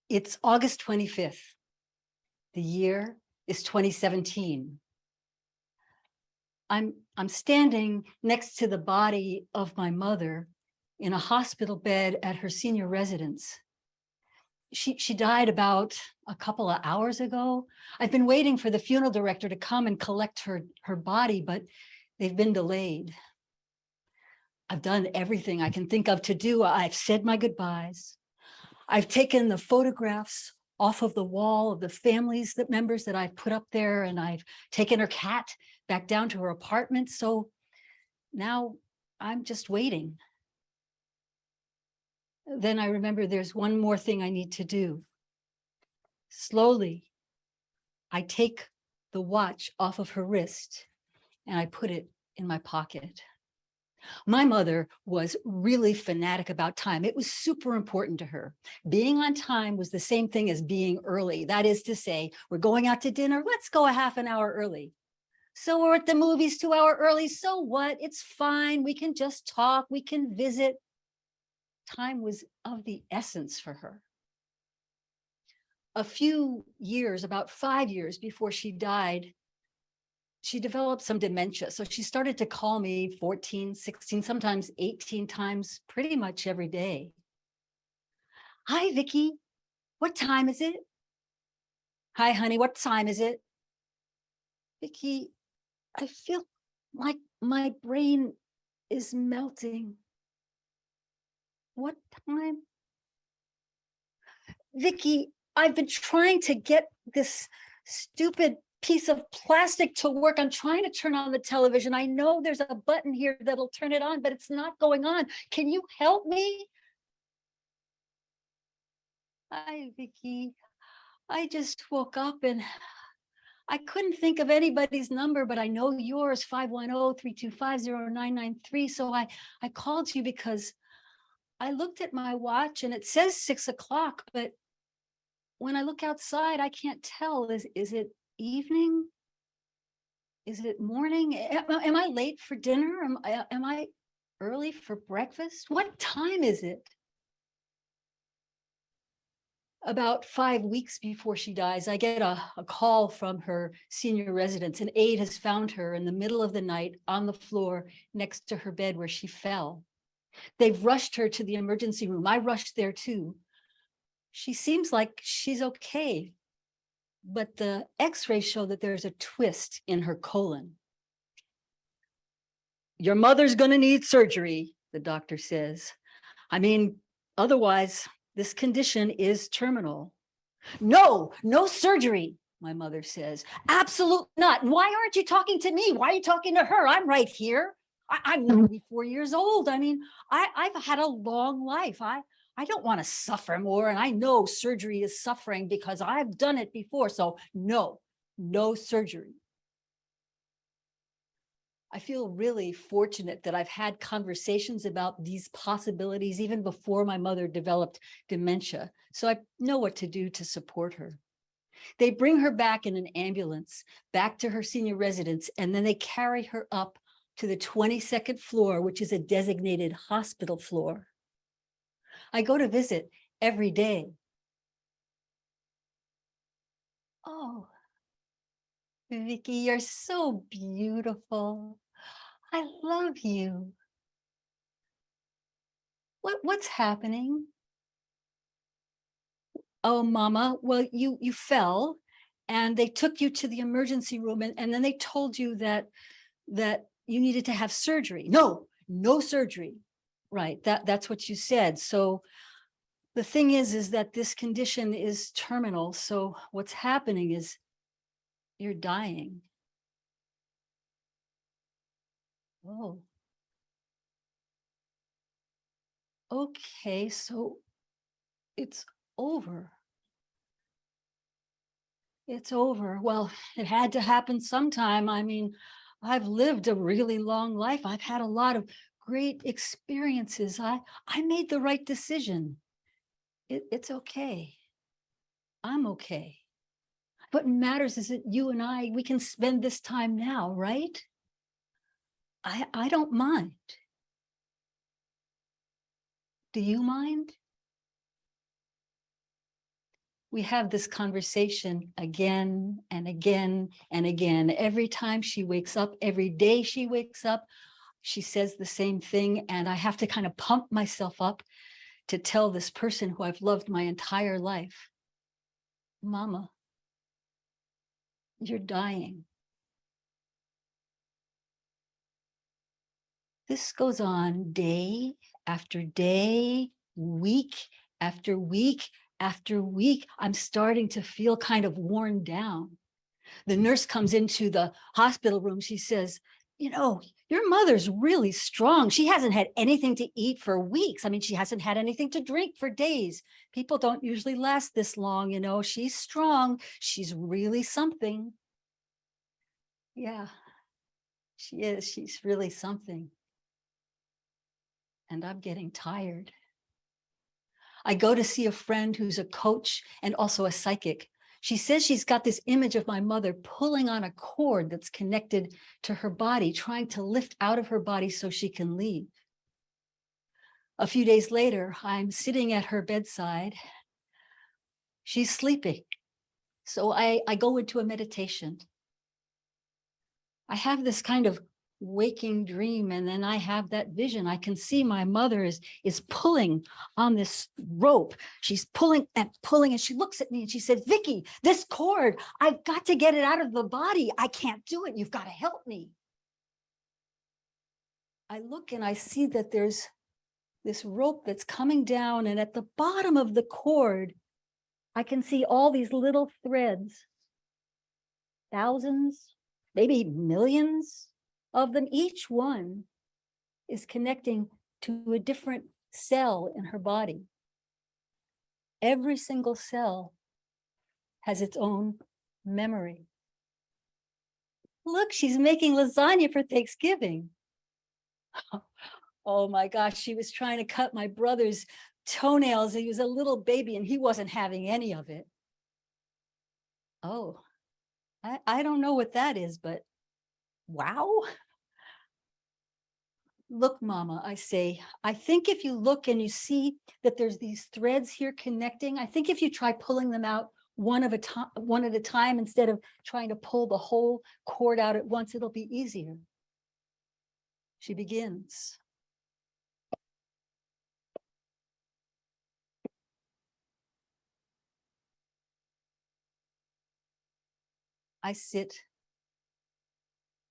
It's August 25th. The year is 2017. I'm standing next to the body of my mother in a hospital bed at her senior residence. She died about a couple of hours ago. I've been waiting for the funeral director to come and collect her body, but they've been delayed. I've done everything I can think of to do. I've said my goodbyes. I've taken the photographs off of the wall of the members that I've put up there, and I've taken her cat back down to her apartment. So now I'm just waiting. Then I remember there's one more thing I need to do. Slowly, I take the watch off of her wrist and I put it in my pocket. My mother was really fanatic about time. It was super important to her. Being on time was the same thing as being early. That is to say, we're going out to dinner, let's go a half an hour early. So we're at the movies 2 hours early, so what? It's fine, we can just talk, we can visit. Time was of the essence for her. A few years, about 5 years before she died, she developed some dementia. So she started to call me 14, 16, sometimes 18 times, pretty much every day. Hi, Vicki. What time is it? Hi, honey. What time is it? Vicki, I feel like my brain is melting. What time? Vicki, I've been trying to get this stupid piece of plastic to work. I'm trying to turn on the television. I know there's a button here that'll turn it on, but it's not going on. Can you help me? Hi, Vicki. I just woke up and I couldn't think of anybody's number, but I know yours, 510-325-0993. So I called you because I looked at my watch and it says 6 o'clock, but when I look outside, I can't tell. Is it evening? Is it morning? Am I late for dinner? Am I early for breakfast? What time is it? About 5 weeks before she dies, I get a call from her senior residence. An aide has found her in the middle of the night on the floor next to her bed where she fell. They've rushed her to the emergency room. I rushed there too. She seems like she's okay, but the x-rays show that there's a twist in her colon. Your mother's gonna need surgery, the doctor says. I mean, otherwise, this condition is terminal. No, no surgery, my mother says. Absolutely not. Why aren't you talking to me? Why are you talking to her? I'm right here. I'm 94 years old. I mean, I've had a long life. I don't want to suffer more. And I know surgery is suffering because I've done it before. So no surgery. I feel really fortunate that I've had conversations about these possibilities even before my mother developed dementia. So I know what to do to support her. They bring her back in an ambulance, back to her senior residence, and then they carry her up to the 22nd floor, which is a designated hospital floor. I go to visit every day. Oh, Vicki, you're so beautiful. I love you. What's happening? Oh, Mama, well, you fell and they took you to the emergency room and then they told you that you needed to have surgery. No surgery. Right, that's what you said. So the thing is that this condition is terminal. So what's happening is you're dying. Oh. Okay, so it's over. It's over. Well, it had to happen sometime. I mean, I've lived a really long life. I've had a lot of great experiences. I made the right decision. It's okay. I'm okay. What matters is that you and we can spend this time now, right? I don't mind. Do you mind? We have this conversation again and again and again. Every time she wakes up, every day she wakes up, she says the same thing. And I have to kind of pump myself up to tell this person who I've loved my entire life, Mama, you're dying. This goes on day after day, week after week after week. I'm starting to feel kind of worn down. The nurse comes into the hospital room. She says, you know, your mother's really strong. She hasn't had anything to eat for weeks. I mean, she hasn't had anything to drink for days. People don't usually last this long, you know. She's strong. She's really something. Yeah, she is. She's really something. And I'm getting tired. I go to see a friend who's a coach and also a psychic. She says she's got this image of my mother pulling on a cord that's connected to her body, trying to lift out of her body so she can leave. A few days later, I'm sitting at her bedside. She's sleeping. So I go into a meditation. I have this kind of waking dream, and then I have that vision. I can see my mother is pulling on this rope. She's pulling, and she looks at me and she said, Vicki, this cord, I've got to get it out of the body. I can't do it. You've got to help me. I look and I see that there's this rope that's coming down, and at the bottom of the cord, I can see all these little threads, thousands, maybe millions of them. Each one is connecting to a different cell in her body. Every single cell has its own memory. Look, she's making lasagna for Thanksgiving. Oh my gosh, she was trying to cut my brother's toenails. He was a little baby and he wasn't having any of it. Oh, I don't know what that is, but wow. Look, Mama, I say, I think if you look and you see that there's these threads here connecting, I think if you try pulling them out one at a time, instead of trying to pull the whole cord out at once, it'll be easier. She begins. I sit,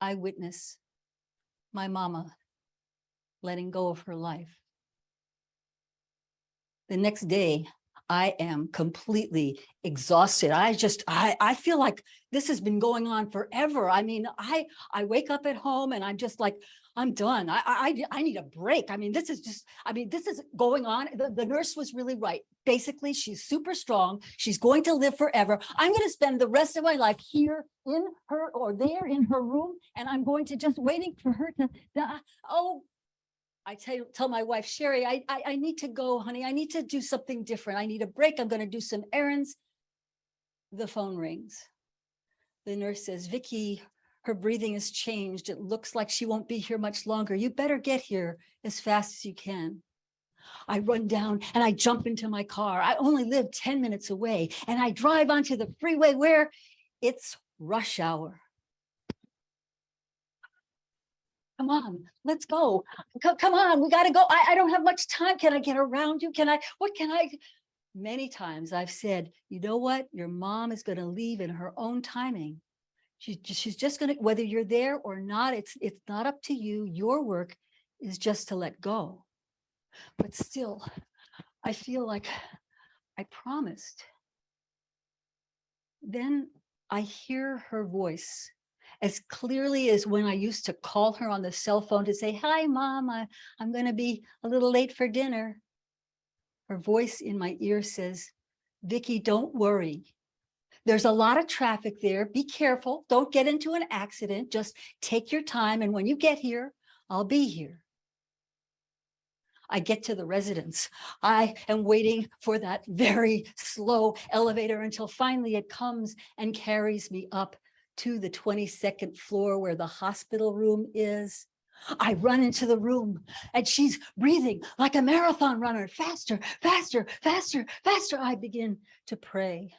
I witness my mama letting go of her life. The next day, I am completely exhausted. I feel like this has been going on forever. I mean, I wake up at home and I'm just like, I'm done. I need a break. I mean, this is going on. The nurse was really right. Basically, she's super strong. She's going to live forever. I'm going to spend the rest of my life here in her or there in her room. And I'm going to just waiting for her to oh, I tell my wife, Sherry, I need to go, honey. I need to do something different. I need a break. I'm going to do some errands. The phone rings. The nurse says, Vicki, her breathing has changed. It looks like she won't be here much longer. You better get here as fast as you can. I run down and I jump into my car. I only live 10 minutes away, and I drive onto the freeway where it's rush hour. Come on, let's go. Come on, we got to go. I don't have much time. Can I get around you? What can I? Many times I've said, you know what? Your mom is going to leave in her own timing. She's just going to, whether you're there or not, it's not up to you. Your work is just to let go. But still, I feel like I promised. Then I hear her voice as clearly as when I used to call her on the cell phone to say, hi, Mom, I'm going to be a little late for dinner. Her voice in my ear says, Vicki, don't worry. There's a lot of traffic there. Be careful. Don't get into an accident. Just take your time. And when you get here, I'll be here. I get to the residence. I am waiting for that very slow elevator until finally it comes and carries me up to the 22nd floor where the hospital room is. I run into the room and she's breathing like a marathon runner, faster, faster, faster, faster. I begin to pray.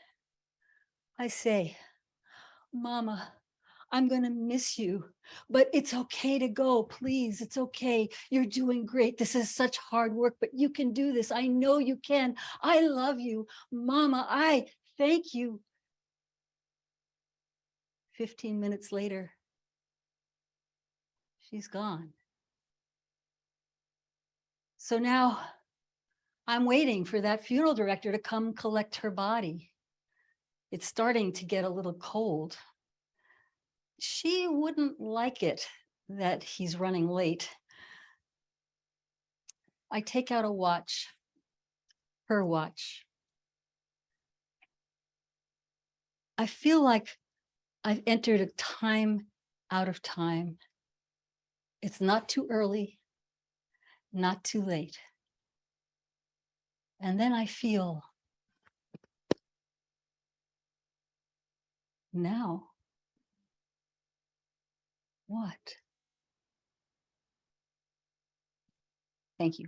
I say, Mama, I'm going to miss you, but it's okay to go. Please, it's okay. You're doing great. This is such hard work, but you can do this. I know you can. I love you. Mama, I thank you. 15 minutes later, she's gone. So now I'm waiting for that funeral director to come collect her body. It's starting to get a little cold. She wouldn't like it that he's running late. I take out a watch, her watch. I feel like I've entered a time out of time. It's not too early, not too late. And then I feel, now, what? Thank you.